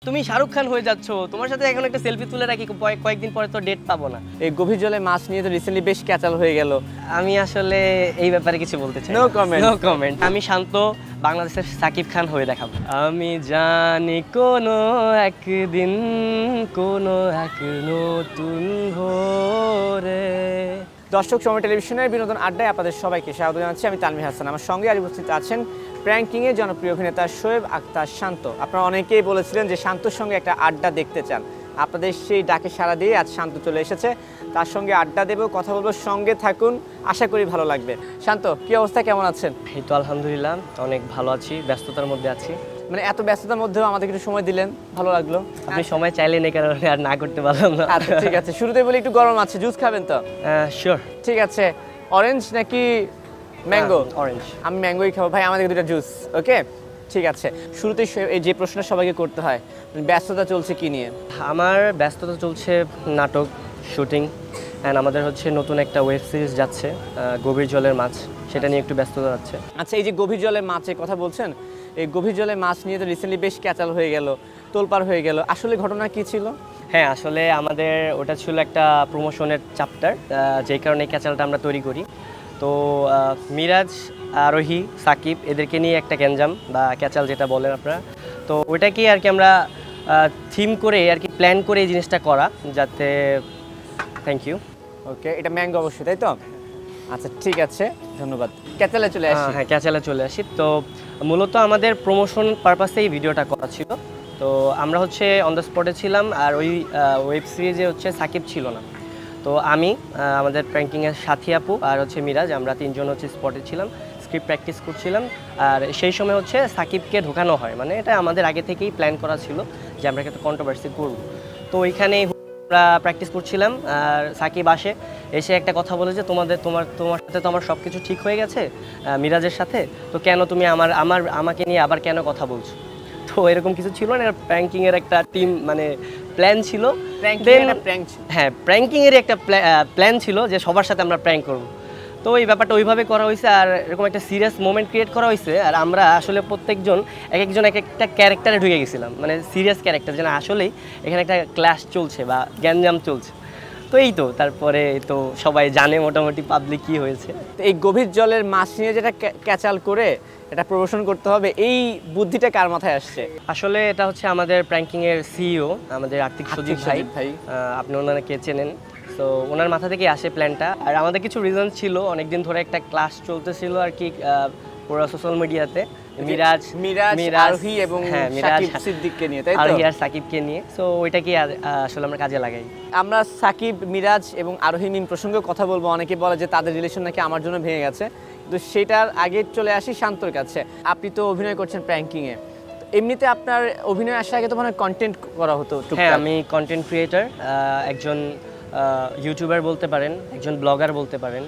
তুমি শাহরুখ খান হয়ে যাচ্ছ, তোমার সাথে এখন একটা সেলফি তুলে রাখি, কয়েকদিন পরে তো ডেট পাবো না। এই গভীর জলে মাছ নিয়ে তো রিসেন্টলি বেশ ক্যাচাল হয়ে গেল। আমি আসলে এই ব্যাপারে কিছু বলতে চাই। No comment. No comment. আমি শান্ত বাংলাদেশের সাকিব খান হয়ে দেখাবো। আমি জানি কোনো একদিন কোনো এক নতুন ভোরে। দর্শক সময় টেলিভিশনের বিনোদন আড্ডায় আপনাদের সবাইকে স্বাগত জানাচ্ছি। আমি তানভীর হাসান। আমার সঙ্গে আজ উপস্থিত আছেন প্র্যাঙ্কিংয়ে জনপ্রিয় অভিনেতা শোয়েব আক্তার শান্ত। আপনারা অনেকেই বলেছিলেন যে শান্তর সঙ্গে একটা আড্ডা দেখতে চান। আপনাদের সেই ডাকে সাড়া দিয়ে আজ শান্ত চলে এসেছে। তার সঙ্গে আড্ডা দেবো, কথা বলবো, সঙ্গে থাকুন, আশা করি ভালো লাগবে। শান্ত, কি অবস্থা, কেমন আছেন? এই তো আলহামদুলিল্লাহ অনেক ভালো আছি, ব্যস্ততার মধ্যে আছি। মানে এত ব্যস্ততার মধ্যেও আমাদের একটু সময় দিলেন, ভালো লাগলো। আপনি সময় চাইলেন এই কারণে আর না করতে পারলাম না। আচ্ছা ঠিক আছে, শুরুতে বলি একটু গরম আছে, জুস খাবেন তো? শিওর। ঠিক আছে, অরেঞ্জ নাকি ম্যাঙ্গো? অরেঞ্জ। আমি ম্যাঙ্গোই খাবো ভাই, আমাদের দুটো জুস। ওকে ঠিক আছে, শুরুতে এই যে প্রশ্ন সবাইকে করতে হয়, ব্যস্ততা চলছে কি নিয়ে? আমার ব্যস্ততা চলছে নাটক শুটিং, অ্যান্ড আমাদের হচ্ছে নতুন একটা ওয়েব সিরিজ যাচ্ছে গভীর জলের মাছ, সেটা নিয়ে একটু ব্যস্ততা যাচ্ছে। আচ্ছা, এই যে গভীর জলের মাছের কথা বলছেন, এই গভীর জলের মাছ নিয়ে তো রিসেন্টলি বেশ ক্যাচাল হয়ে গেল, তোলপাড় হয়ে গেল, আসলে ঘটনা কি ছিল? হ্যাঁ, আসলে আমাদের ওটা ছিল একটা প্রমোশনের চ্যাপ্টার, যেই কারণে ক্যাচালটা আমরা তৈরি করি। তো মিরাজ, আরোহী, সাকিব এদেরকে নিয়ে একটা গ্যাঞ্জাম বা ক্যাচাল যেটা বলেন আপনারা, তো ওইটাকেই আর কি আমরা থিম করে আর কি প্ল্যান করে এই জিনিসটা করা, যাতে থ্যাংক ইউ। ওকে, এটা ম্যাঙ্গো অবশ্যই, তাই তো? আচ্ছা ঠিক আছে, ধন্যবাদ। ক্যাচালে চলে আসি। হ্যাঁ, ক্যাচালে চলে আসি। তো মূলত আমাদের প্রমোশন পারপাসে এই ভিডিওটা করা ছিল। তো আমরা হচ্ছে অন দ্য স্পটে ছিলাম, আর ওই ওয়েব সিরিজে হচ্ছে সাকিব ছিল না। তো আমি, আমাদের প্র্যাঙ্কিংয়ের সাথী আপু আর হচ্ছে মিরাজ, আমরা তিনজন হচ্ছে স্পটে ছিলাম, স্ক্রিপ্ট প্র্যাকটিস করছিলাম। আর সেই সময় হচ্ছে সাকিবকে ঢোকানো হয়, মানে এটা আমাদের আগে থেকেই প্ল্যান করা ছিল যে আমরা একটা কন্ট্রোভার্সি করব। তো ওইখানেই আমরা প্র্যাকটিস করছিলাম, আর সাকিব এসে একটা কথা বলে যে তোমার সাথে তো আমার সব কিছু ঠিক হয়ে গেছে মিরাজের সাথে, তো কেন তুমি আমাকে নিয়ে আবার কেন কথা বলছো? তো এরকম কিছু ছিল না, প্র্যাঙ্কিংয়ের একটা টিম মানে প্ল্যান ছিল। হ্যাঁ, প্র্যাঙ্কিংয়ের একটা প্ল্যান ছিল যে সবার সাথে আমরা প্র্যাঙ্ক করব। তো এই ব্যাপারটা ওইভাবে করা হয়েছে, আর এরকম একটা সিরিয়াস মোমেন্ট ক্রিয়েট করা হয়েছে। আর আমরা আসলে প্রত্যেকজন এক একটা ক্যারেক্টারে ঢুকে গেছিলাম, মানে সিরিয়াস ক্যারেক্টার, যেন আসলেই এখানে একটা ক্লাশ চলছে বা গ্যাঞ্জাম চলছে। তো এই তো, তারপরে তো সবাই জানে মোটামুটি পাবলিক কি হয়েছে। তো এই গভীর জলের মাছ নিয়ে যেটা ক্যাচাল করে এটা প্রমোশন করতে হবে, এই বুদ্ধিটা কার মাথায় আসছে? আসলে এটা হচ্ছে আমাদের প্র্যাঙ্কিংয়ের সিইও, আমাদের আর্থিক সজীব ভাই। আপনি ওনাকে চেনেন, তো ওনার মাথা থেকে আসে প্ল্যানটা। আর আমাদের কিছু রিজন ছিল, অনেকদিন ধরে একটা ক্লাস চলতেছিল আর কি পুরো সোশ্যাল মিডিয়াতে, মিরাজ, আরোহী এবং সাকিব সিদ্দিককে নিয়ে, তাই তো? আরোহী আর সাকিবকে নিয়ে। সো ওইটাকে আসলে আমরা কাজে লাগাই। আমরা সাকিব, মিরাজ এবং আরোহী মিম প্রসঙ্গে কথা বলবো। অনেকে বলে যে তাদের রিলেশন নাকি আমার জন্য ভেঙে গেছে, কিন্তু সেটার আগে চলে আসি শান্তর কাছে। আপনি তো অভিনয় করছেন প্র্যাঙ্কিংয়ে, এমনিতে আপনার অভিনয় আসার আগে তো মানে কন্টেন্ট করা হতো? হ্যাঁ, আমি কন্টেন্ট ক্রিয়েটর, একজন ইউটিউবার বলতে পারেন, একজন ব্লগার বলতে পারেন।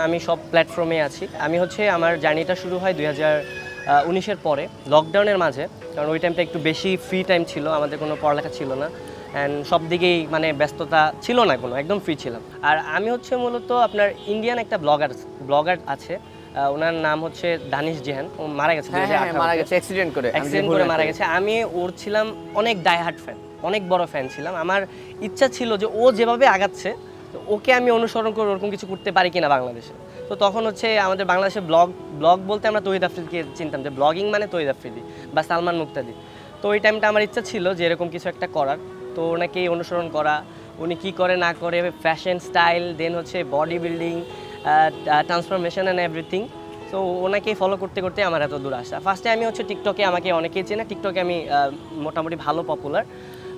আমি সব প্ল্যাটফর্মে আছি। আমি হচ্ছে আমার জার্নিটা শুরু হয় 2019-এর পরে, লকডাউনের মাঝে, কারণ ওই টাইমটা একটু বেশি ফ্রি টাইম ছিল, আমাদের কোনো পড়ালেখা ছিল না, অ্যান্ড সব দিকেই মানে ব্যস্ততা ছিল না কোনো, একদম ফ্রি ছিলাম। আর আমি হচ্ছে মূলত আপনার ইন্ডিয়ান একটা ব্লগার আছে, ওনার নাম হচ্ছে দানিশ জেহান, ও মারা গেছে, অ্যাক্সিডেন্ট করে মারা গেছে। আমি ওর ছিলাম অনেক ডাইহার্ট ফ্যান, অনেক বড় ফ্যান ছিলাম। আমার ইচ্ছা ছিল যে ও যেভাবে আগাচ্ছে ওকে আমি অনুসরণ করে ওরকম কিছু করতে পারি কিনা বাংলাদেশে। তো তখন হচ্ছে আমাদের বাংলাদেশে ব্লগ বলতে আমরা তহিদ আফ্রিদিকে চিনতাম, যে ব্লগিং মানে তহিদ আফ্রিদি বা সালমান মুক্তাদি। তো ওই টাইমটা আমার ইচ্ছা ছিল যে এরকম কিছু একটা করার, তো ওনাকে অনুসরণ করা, উনি কী করে না করে, ফ্যাশন স্টাইল, দেন হচ্ছে body building, transformation and everything. তো ওনাকেই ফলো করতে করতে আমার এত দূর আসা। ফার্স্টে আমি হচ্ছে টিকটকে, আমাকে অনেকেই চেনে, টিকটকে আমি মোটামুটি ভালো পপুলার।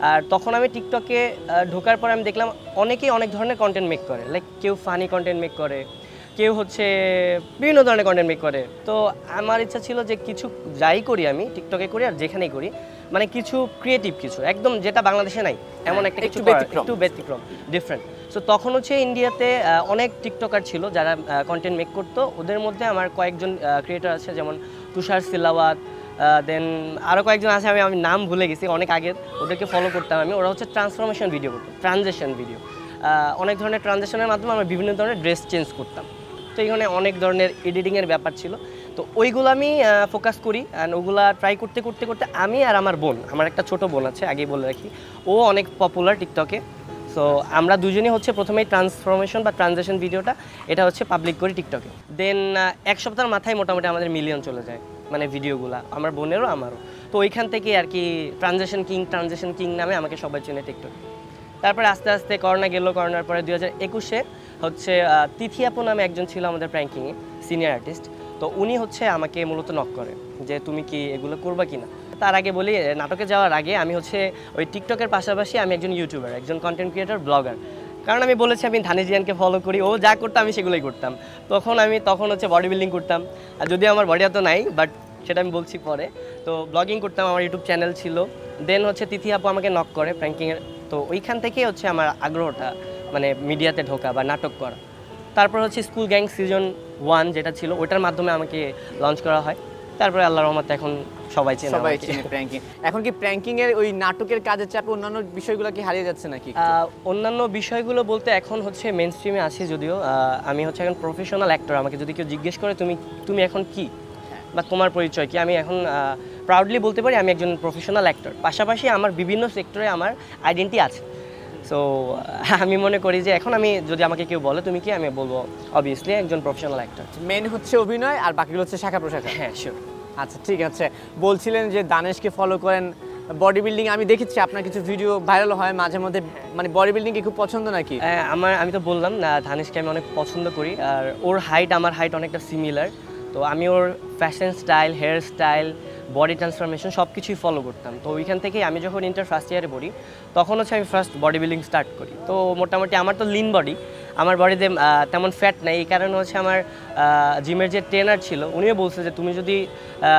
আর তখন আমি টিকটকে ঢোকার পর আমি দেখলাম অনেকেই অনেক ধরনের কন্টেন্ট মেক করে, লাইক কেউ ফানি কন্টেন্ট মেক করে, কেউ হচ্ছে বিভিন্ন ধরনের কন্টেন্ট মেক করে। তো আমার ইচ্ছা ছিল যে কিছু যাই করি আমি টিকটকে করি আর যেখানেই করি, মানে কিছু ক্রিয়েটিভ কিছু, একদম যেটা বাংলাদেশে নাই এমন একটা কিছু, একটু ব্যতিক্রম, ডিফারেন্ট। সো তখন হচ্ছে ইন্ডিয়াতে অনেক টিকটকার ছিল যারা কন্টেন্ট মেক করতো। ওদের মধ্যে আমার কয়েকজন ক্রিয়েটর আছে, যেমন তুষার সিলাওয়াত, দেন আরও কয়েকজন আছে, আমি নাম ভুলে গেছি, অনেক আগের, ওদেরকে ফলো করতাম আমি। ওরা হচ্ছে ট্রান্সফরমেশন ভিডিও করতো, ট্রানজেকশন ভিডিও, অনেক ধরনের ট্রানজেকশনের মাধ্যমে আমরা বিভিন্ন ধরনের ড্রেস চেঞ্জ করতাম। তো এখানে অনেক ধরনের এডিটিংয়ের ব্যাপার ছিল। তো ওইগুলো আমি ফোকাস করি অ্যান্ড ওগুলা ট্রাই করতে করতে করতে আমি আর আমার বোন, আমার একটা ছোট বোন আছে, আগেই বলে রাখি, ও অনেক পপুলার টিকটকে। সো আমরা দুজনেই হচ্ছে প্রথমেই ট্রান্সফরমেশন বা ট্রানজেকশন ভিডিওটা এটা হচ্ছে পাবলিক করি টিকটকে। দেন এক সপ্তাহের মাথায় মোটামুটি আমাদের মিলিয়ন চলে যায়, মানে ভিডিওগুলো আমার বোনেরও আমারও। তো ওইখান থেকে আর কি ট্রানজেকশন কিং নামে আমাকে সবাই চেনে টিকটকে। তারপরে আস্তে আস্তে করোনা গেল, করোনার পরে 2021-এ হচ্ছে তিথি আপু নামে একজন ছিল আমাদের প্র্যাঙ্কিংয়ে, সিনিয়র আর্টিস্ট। তো উনি হচ্ছে আমাকে মূলত নক করে যে তুমি কি এগুলো করবা কিনা। তার আগে বলি, নাটকে যাওয়ার আগে আমি হচ্ছে ওই টিকটকের পাশাপাশি আমি একজন ইউটিউবার, একজন কন্টেন্ট ক্রিয়েটর, ব্লগার। কারণ আমি বলেছি আমি ধানিজিয়ানকে ফলো করি, ও যা করতাম আমি সেগুলোই করতাম। তখন হচ্ছে বডি বিল্ডিং করতাম, আর যদিও আমার বডি এত নাই, বাট সেটা আমি বলছি পরে। তো ব্লগিং করতাম, আমার ইউটিউব চ্যানেল ছিল। দেন হচ্ছে তিথি আপু আমাকে নক করে প্র্যাঙ্কিংয়ের। তো ওইখান থেকেই হচ্ছে আমার আগ্রহটা, মানে মিডিয়াতে ঢোকা বা নাটক করা। তারপর হচ্ছে স্কুল গ্যাং সিজন 1 যেটা ছিল, ওটার মাধ্যমে আমাকে লঞ্চ করা হয়। তারপরে আল্লাহর রহমতে এখন সবাই চেনে প্র্যাঙ্কিং। এখন কি প্র্যাঙ্কিং এর ওই নাটকের কাজের চাপে অন্যান্য বিষয়গুলো কি হারিয়ে যাচ্ছে নাকি? অন্যান্য বিষয়গুলো বলতে এখন হচ্ছে মেইন স্ট্রিমে আছি যদিও। আমি হচ্ছে এখন প্রফেশনাল অ্যাক্টর। আমাকে যদি কেউ জিজ্ঞেস করে তুমি এখন কি বা তোমার পরিচয় কি, আমি এখন প্রাউডলি বলতে পারি আমি একজন প্রফেশনাল অ্যাক্টর। পাশাপাশি আমার বিভিন্ন সেক্টরে আমার আইডেন্টি আছে। সো আমি মনে করি যে এখন আমি যদি আমাকে কেউ বলে তুমি কি, আমি বলবো অবভিয়াসলি একজন প্রফেশনাল অ্যাক্টর। মেন হচ্ছে অভিনয় আর বাকিগুলো হচ্ছে শাখা প্রশাখা। হ্যাঁ, শিওর। আচ্ছা, ঠিক আছে। বলছিলেন যে দানেশকে ফলো করেন, বডি বিল্ডিং আমি দেখেছি আপনার কিছু ভিডিও ভাইরাল হয় মাঝে মধ্যে, মানে বডি বিল্ডিং কি খুব পছন্দ নাকি? আমি তো বললাম না, ধানেশকে আমি অনেক পছন্দ করি। আর ওর হাইট আমার হাইট অনেকটা সিমিলার। তো আমি ওর fashion style, hair style, body transformation সব কিছুই ফলো করতাম। তো ওইখান থেকেই আমি যখন ইন্টার ফার্স্ট ইয়ারে পড়ি তখন হচ্ছে আমি ফার্স্ট বডি বিল্ডিং স্টার্ট করি। তো মোটামুটি আমার তো লিন বডি, আমার বডিতে তেমন ফ্যাট নাই। এই কারণে হচ্ছে আমার জিমের যে ট্রেনার ছিল উনিও বলছে যে তুমি যদি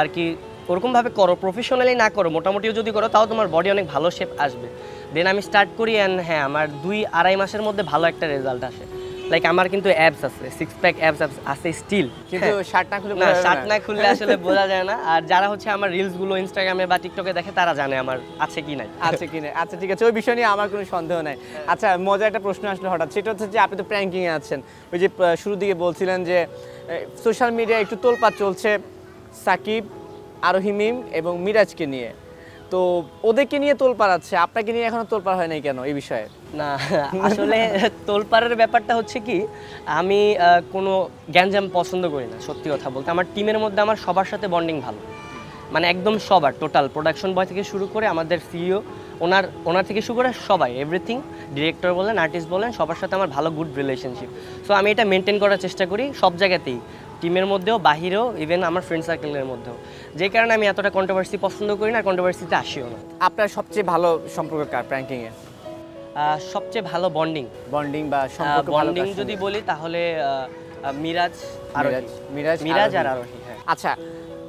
আর কি ওরকমভাবে করো, প্রফেশনালি না করো, মোটামুটিও যদি করো তাও তোমার বডি অনেক ভালো শেপ আসবে। দেন আমি স্টার্ট করি অ্যান্ড হ্যাঁ, আমার 2-2.5 মাসের মধ্যে ভালো একটা রেজাল্ট আসে। লাইক আমার কিন্তু অ্যাবস আছে, 6 প্যাক অ্যাবস আছে স্টিল, কিন্তু শার্ট না খুললে আসলে বোঝা যায় না। আর যারা হচ্ছে আমার রিলসগুলো ইনস্টাগ্রামে বা টিকটকে দেখে তারা জানে আমার আছে কি নাই। আচ্ছা, ঠিক আছে, ওই বিষয় নিয়ে আমার কোনো সন্দেহ নাই। আচ্ছা, মজার একটা প্রশ্ন আসলে হঠাৎ, সেটা হচ্ছে যে আপনি তো প্র্যাঙ্কিংয়ে আছেন, ওই যে শুরুর দিকে বলছিলেন যে সোশ্যাল মিডিয়ায় একটু তোলপাড় চলছে সাকিব, আরোহী মিম এবং মিরাজকে নিয়ে। তো ওদেরকে নিয়ে তোলপাড় আছে, আপনাকে নিয়ে এখনো তোলপাড় হয় নাই কেন এই বিষয়ে? না, আসলে তোলপাড়ের ব্যাপারটা হচ্ছে কি, আমি কোনো গ্যাঞ্জাম পছন্দ করি না। সত্যি কথা বলতে আমার টিমের মধ্যে আমার সবার সাথে বন্ডিং ভালো, মানে একদম সবার, টোটাল প্রোডাকশন বয় থেকে শুরু করে আমাদের সিইও, ওনার থেকে শুরু করে সবাই, এভরিথিং, ডিরেক্টর বলেন, আর্টিস্ট বলেন, সবার সাথে আমার ভালো গুড রিলেশনশিপ। সো আমি এটা মেনটেন করার চেষ্টা করি সব জায়গাতেই, টিমের মধ্যেও, বাহিরেও, ইভেন আমার ফ্রেন্ড সার্কেলের মধ্যেও। যে কারণে আমি এতটা কন্ট্রোভার্সি পছন্দ করি না, কন্ট্রোভার্সিতে আসিও না। আপনার সবচেয়ে ভালো সম্পর্ক কার প্র্যাঙ্কিংয়ে? সবচেয়ে ভালো বন্ডিং বা সম্পর্ক বন্ডিং যদি বলি তাহলে মিরাজ আর আরোহী। হ্যাঁ। আচ্ছা,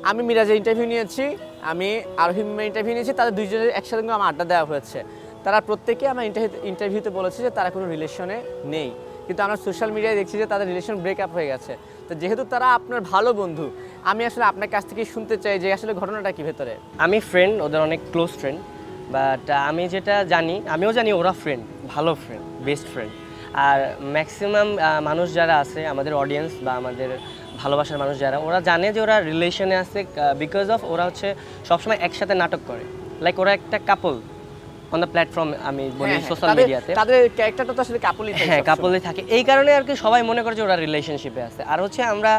আমি মিরাজের ইন্টারভিউ নিয়েছি, আমি আরোহীর ইন্টারভিউ নিয়েছি, তাদের দুইজনের একসাথে আমার আড্ডা দেওয়া হয়েছে। তারা প্রত্যেকে আমার ইন্টারভিউতে বলেছে যে তারা কোনো রিলেশনে নেই, কিন্তু আমরা সোশ্যাল মিডিয়ায় দেখছি যে তাদের রিলেশন ব্রেকআপ হয়ে গেছে। তো যেহেতু তারা আপনার ভালো বন্ধু, আমি আসলে আপনার কাছ থেকে শুনতে চাই যে আসলে ঘটনাটা কি ভেতরে। আমি ফ্রেন্ড, ওদের অনেক ক্লোজ ফ্রেন্ড, বাট আমি যেটা জানি, আমিও জানি ওরা ফ্রেন্ড, ভালো ফ্রেন্ড, বেস্ট ফ্রেন্ড। আর ম্যাক্সিমাম মানুষ যারা আছে, আমাদের অডিয়েন্স বা আমাদের ভালোবাসার মানুষ যারা, ওরা জানে যে ওরা রিলেশনে আছে বিকজ অফ ওরা হচ্ছে সবসময় একসাথে নাটক করে। লাইক ওরা একটা কাপল অন দ্য প্ল্যাটফর্ম, আমি বলি সোশ্যাল মিডিয়াতে তাদের ক্যারেক্টারটা তো আসলে কাপলই থাকে। হ্যাঁ, কাপলই থাকে। এই কারণে আর কি সবাই মনে করে যে ওরা রিলেশনশিপে আছে। আর হচ্ছে আমরা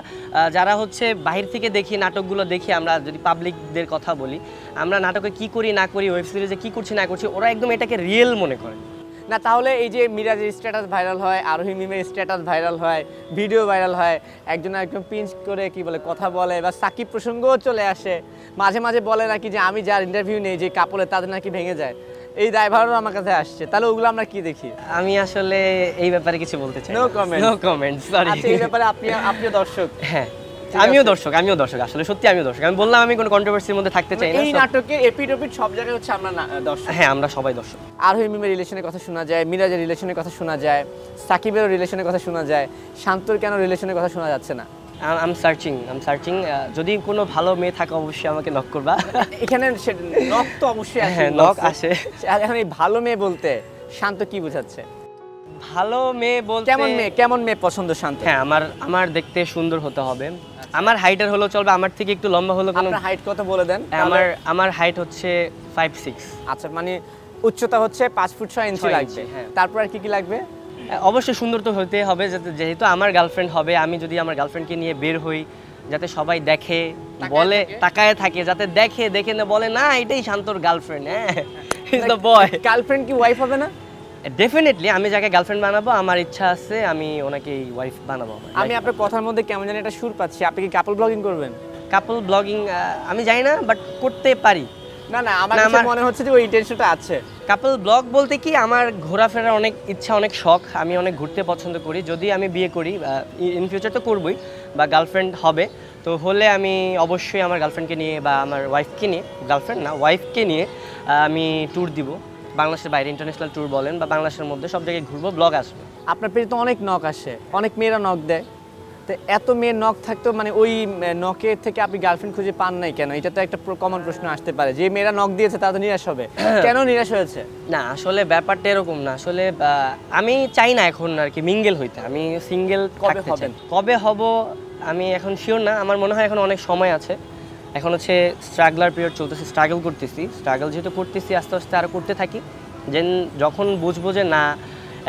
যারা হচ্ছে বাহির থেকে দেখি, নাটকগুলো দেখি, আমরা যদি পাবলিকদের কথা বলি, আমরা নাটকে কি করি না করি, ওয়েব সিরিজে কি করছি না করছি, ওরা একদম এটাকে রিয়েল মনে করে না। তাহলে এই যে মিরাজের স্ট্যাটাস ভাইরাল হয়, আরোহী মিমের স্ট্যাটাস ভাইরাল হয়, ভিডিও ভাইরাল হয়, একজন পিঞ্চ করে কি বলে কথা বলে, বা সাকিব প্রসঙ্গও চলে আসে, মাঝে মাঝে বলে নাকি যে আমি যার ইন্টারভিউ নেই যে কাপলে তাদের নাকি ভেঙে যায়, এই দায়ভারও আমার কাছে আসছে। তাহলে ওগুলো আমরা কি দেখি? আমি আসলে এই ব্যাপারে কিছু বলতে চাই। No comment, sorry. আচ্ছা, এই ব্যাপারে আপনিও দর্শক? হ্যাঁ, আমিও দর্শক, আসলে সত্যি আমিও দর্শক। আমি বললাম আমি কোনো কন্ট্রোভার্সির মধ্যে থাকতে চাই না। এই নাটকে এপিড সব জায়গায় হচ্ছে আমরা দর্শক। হ্যাঁ, আমরা সবাই দর্শক। আরোহী মিমের রিলেশনের কথা শোনা যায়, মিরাজের রিলেশনের কথা শোনা যায়, সাকিবেরও রিলেশনের কথা শোনা যায়, শান্তর কেন রিলেশনের কথা শোনা যাচ্ছে না? আম সার্চিং। যদি কোনো ভালো মেয়ে থাকে অবশ্যই আমাকে নক করবা। এখানে নক তো অবশ্যই আসে। হ্যাঁ, নক আসে। আর এখন এই ভালো মেয়ে বলতে শান্ত কি বোঝাচ্ছে? ভালো মেয়ে বলতে কেমন মেয়ে পছন্দ শান্ত? হ্যাঁ, আমার দেখতে সুন্দর হতে হবে, আমার হাইটের হলো চলবে, আমার থেকে একটু লম্বা হলো কোনো। আপনার হাইট কত বলে দেন? আমার হাইট হচ্ছে 5'6". আচ্ছা, মানে উচ্চতা হচ্ছে 5 ফুট 6 ইঞ্চি 6 লাগবে। ইঞ্চি, হ্যাঁ। তারপর আর কি কি লাগবে? অবশ্যই সুন্দর তো হতে হবে, যাতে যেহেতু আমার গার্লফ্রেন্ড হবে, আমি যদি আমার গার্লফ্রেন্ডকে নিয়ে বের হই, যাতে সবাই দেখে, বলে, তাকায় থাকে, যাতে দেখে না বলে না এটাই শান্তর গার্লফ্রেন্ড, হ্যাঁ ইজ দ্য বয়। গার্লফ্রেন্ড কি ওয়াইফ হবে না? ডেফিনেটলি আমি যাকে গার্লফ্রেন্ড বানাবো, আমার ইচ্ছা আছে আমি ওনাকে ওয়াইফ বানাবো। আমি আপনার কথার মধ্যে কেমন জানি একটা সুর পাচ্ছি, আপনি কি কাপল ব্লগিং করবেন? কাপল ব্লগিং আমি জানি না, বাট করতে পারি। না না, আমার কাছে মনে হচ্ছে যে ওই ইন্টেনশনটা আছে। কাপল ব্লগ বলতে কি, আমার ঘোরাফেরার অনেক ইচ্ছা, অনেক শখ, আমি অনেক ঘুরতে পছন্দ করি। যদি আমি বিয়ে করি, ইন ফিউচার তো করবই, বা গার্লফ্রেন্ড হবে, তো হলে আমি অবশ্যই আমার গার্লফ্রেন্ডকে নিয়ে বা আমার ওয়াইফকে নিয়ে, গার্লফ্রেন্ড না ওয়াইফকে নিয়ে আমি ট্যুর দিব। বাংলাদেশের বাইরে ইন্টারন্যাশনাল ট্যুর বলেন বা বাংলাদেশের মধ্যে সব জায়গায় ঘুরবো, ব্লগ আসবে। আপনার পেজে তো অনেক নক আসে, অনেক মেয়েরা নক দেয়, তো এত মেয়ের নক থাকতো মানে ওই নকের থেকে আপনি গার্লফ্রেন্ড খুঁজে পান নাই কেন? এটা তো একটা কমন প্রশ্ন আসতে পারে, যে মেয়েরা নক দিয়েছে তারা তো নিরাশ হবে, কেন নিরাশ হয়েছে? না, আসলে ব্যাপারটা এরকম না। আসলে আমি চাই না এখন আর কি মিঙ্গেল হইতে, আমি সিঙ্গেল কবে হবেন? কবে হব আমি এখন শিওর না। আমার মনে হয় এখন অনেক সময় আছে। এখন হচ্ছে স্ট্রাগলার পিরিয়ড চলতেছে, স্ট্রাগল করতেছি। স্ট্রাগল যেহেতু করতেছি, আস্তে আস্তে আরও করতে থাকি। যখন বুঝবো যে না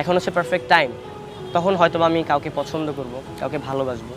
এখন হচ্ছে পারফেক্ট টাইম, তখন হয়তো আমি কাউকে পছন্দ করব, কাউকে ভালোবাসবো।